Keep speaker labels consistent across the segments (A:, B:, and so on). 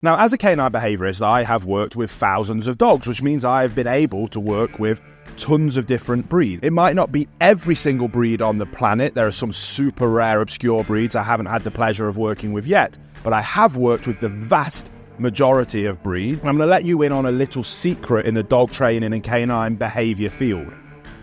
A: Now, as a canine behaviourist, I have worked with thousands of dogs, which means I've been able to work with tons of different breeds. It might not be every single breed on the planet. There are some super rare, obscure breeds I haven't had the pleasure of working with yet, but I have worked with the vast majority of breeds. I'm going to let you in on a little secret in the dog training and canine behaviour field.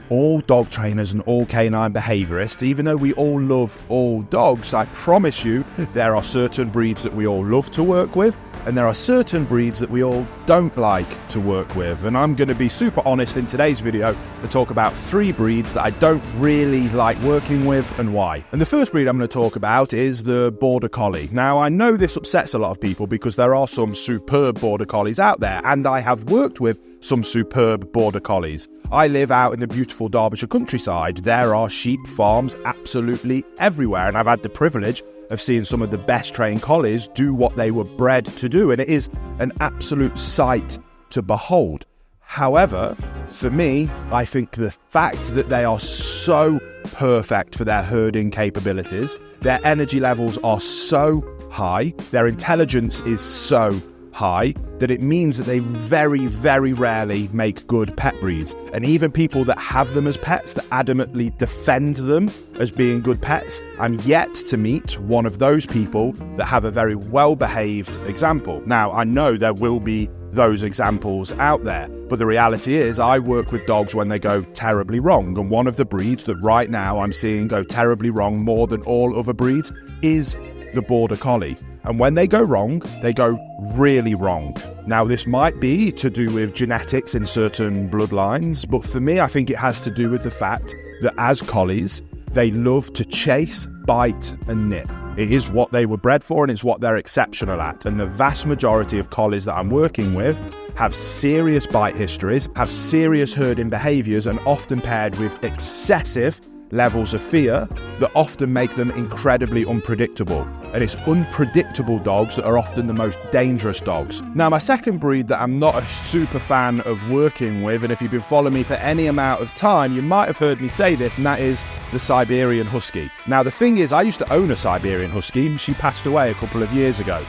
A: All dog trainers and all canine behaviourists, even though we all love all dogs, I promise you there are certain breeds that we all love to work with, and there are certain breeds that we all don't like to work with. And I'm going to be super honest in today's video to talk about 3 breeds that I don't really like working with and why. And the first breed I'm going to talk about is the Border Collie. Now, I know this upsets a lot of people because there are some superb Border Collies out there, and I have worked with some superb Border Collies. I live out in the beautiful Derbyshire countryside. There are sheep farms absolutely everywhere, and I've had the privilege of seeing some of the best trained collies do what they were bred to do, and it is an absolute sight to behold. However, for me, I think the fact that they are so perfect for their herding capabilities, their energy levels are so high, their intelligence is so high, that it means that they very, very rarely make good pet breeds. And even people that have them as pets, that adamantly defend them as being good pets, I'm yet to meet one of those people that have a very well-behaved example. Now, I know there will be those examples out there, but the reality is I work with dogs when they go terribly wrong, and one of the breeds that right now I'm seeing go terribly wrong more than all other breeds is the Border Collie. And when they go wrong, they go really wrong. Now, this might be to do with genetics in certain bloodlines, but for me, I think it has to do with the fact that as collies, they love to chase, bite, and nip. It is what they were bred for, and it's what they're exceptional at. And the vast majority of collies that I'm working with have serious bite histories, have serious herding behaviours, and often paired with excessive levels of fear that often make them incredibly unpredictable. And it's unpredictable dogs that are often the most dangerous dogs. Now, my second breed that I'm not a super fan of working with, and if you've been following me for any amount of time, you might have heard me say this, and that is the Siberian Husky. Now, the thing is, I used to own a Siberian Husky. She passed away a couple of years ago.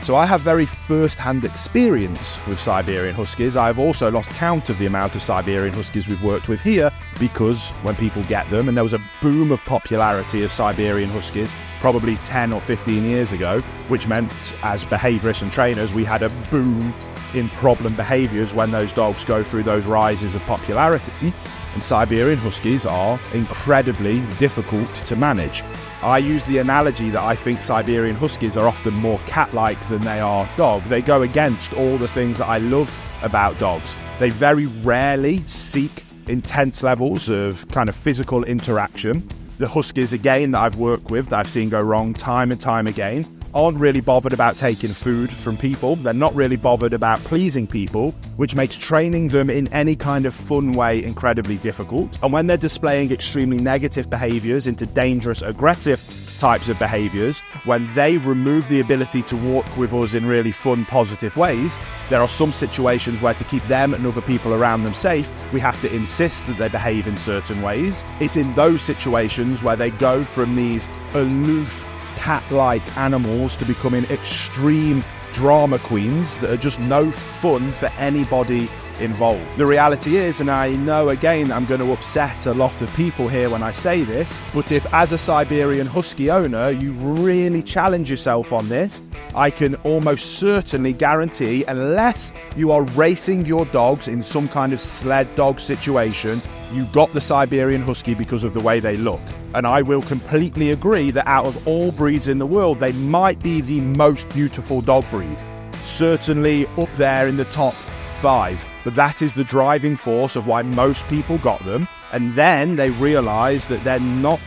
A: So I have very first-hand experience with Siberian Huskies. I've also lost count of the amount of Siberian Huskies we've worked with here, because when people get them, and there was a boom of popularity of Siberian Huskies probably 10 or 15 years ago, which meant as behaviourists and trainers, we had a boom in problem behaviours when those dogs go through those rises of popularity. And Siberian Huskies are incredibly difficult to manage. I use the analogy that I think Siberian Huskies are often more cat-like than they are dog. They go against all the things that I love about dogs. They very rarely seek intense levels of kind of physical interaction. The Huskies, again, that I've worked with, that I've seen go wrong time and time again, aren't really bothered about taking food from people. They're not really bothered about pleasing people, which makes training them in any kind of fun way incredibly difficult. And when they're displaying extremely negative behaviours into dangerous, aggressive types of behaviours, when they remove the ability to walk with us in really fun, positive ways, there are some situations where to keep them and other people around them safe, we have to insist that they behave in certain ways. It's in those situations where they go from these aloof, cat-like animals to becoming extreme drama queens that are just no fun for anybody involved. The reality is, and I know again I'm going to upset a lot of people here when I say this, but if as a Siberian Husky owner you really challenge yourself on this, I can almost certainly guarantee, unless you are racing your dogs in some kind of sled dog situation, you got the Siberian Husky because of the way they look. And I will completely agree that out of all breeds in the world, they might be the most beautiful dog breed. Certainly up there in the top 5. But that is the driving force of why most people got them. And then they realise that they're not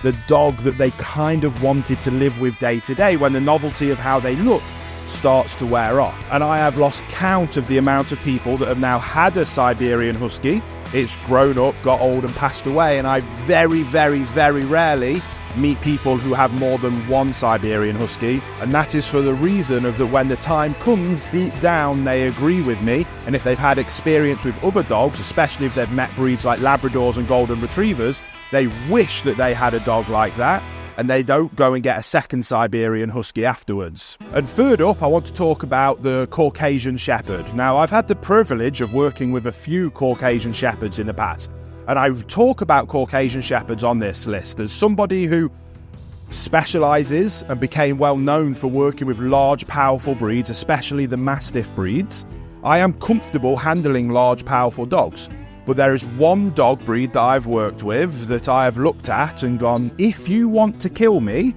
A: the dog that they kind of wanted to live with day to day, when the novelty of how they look starts to wear off. And I have lost count of the amount of people that have now had a Siberian Husky. It's grown up, got old and passed away, and I very, very, very rarely meet people who have more than one Siberian Husky, and that is for the reason of that when the time comes, deep down they agree with me, and if they've had experience with other dogs, especially if they've met breeds like Labradors and Golden Retrievers, they wish that they had a dog like that. and they don't go and get a second Siberian Husky afterwards. And third up, I want to talk about the Caucasian Shepherd. Now, I've had the privilege of working with a few Caucasian Shepherds in the past, and I talk about Caucasian Shepherds on this list as somebody who specialises and became well known for working with large, powerful breeds, especially the Mastiff breeds. I am comfortable handling large, powerful dogs. But there is one dog breed that I've worked with that I have looked at and gone, if you want to kill me,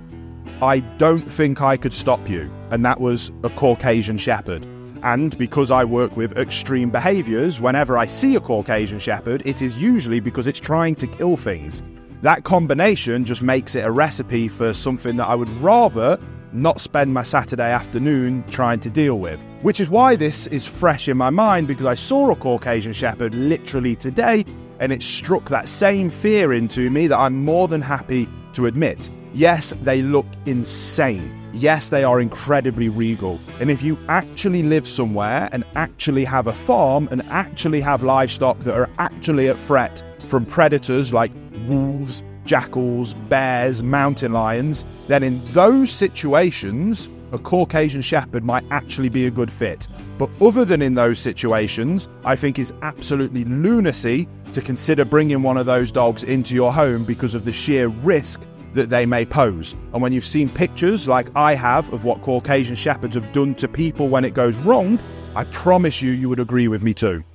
A: I don't think I could stop you. And that was a Caucasian Shepherd. And because I work with extreme behaviours, whenever I see a Caucasian Shepherd, it is usually because it's trying to kill things. That combination just makes it a recipe for something that I would rather not spend my Saturday afternoon trying to deal with. Which is why this is fresh in my mind, because I saw a Caucasian Shepherd literally today, and it struck that same fear into me that I'm more than happy to admit. Yes, they look insane. Yes, they are incredibly regal. And if you actually live somewhere and actually have a farm and actually have livestock that are actually at threat from predators like wolves, jackals, bears, mountain lions, then in those situations, a Caucasian Shepherd might actually be a good fit. But other than in those situations, I think it's absolutely lunacy to consider bringing one of those dogs into your home because of the sheer risk that they may pose. And when you've seen pictures like I have of what Caucasian Shepherds have done to people when it goes wrong, I promise you would agree with me too.